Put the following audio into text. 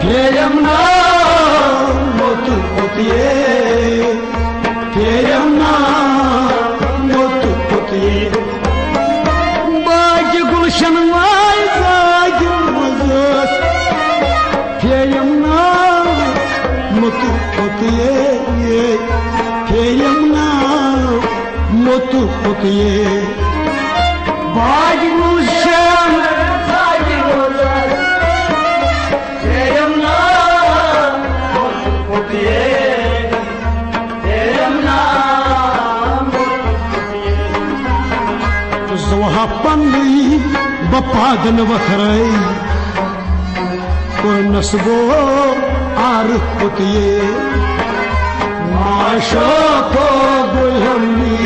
Feyamna motu potiye, feyamna motu potiye. Bagi gulşan vay bagi mazas, feyamna motu potiye, feyamna motu potiye. Bagi gulşan bagi mazas. Zawahapandi bapadan vakrai Kur nasbo arukutiye Maasha ko gulhamni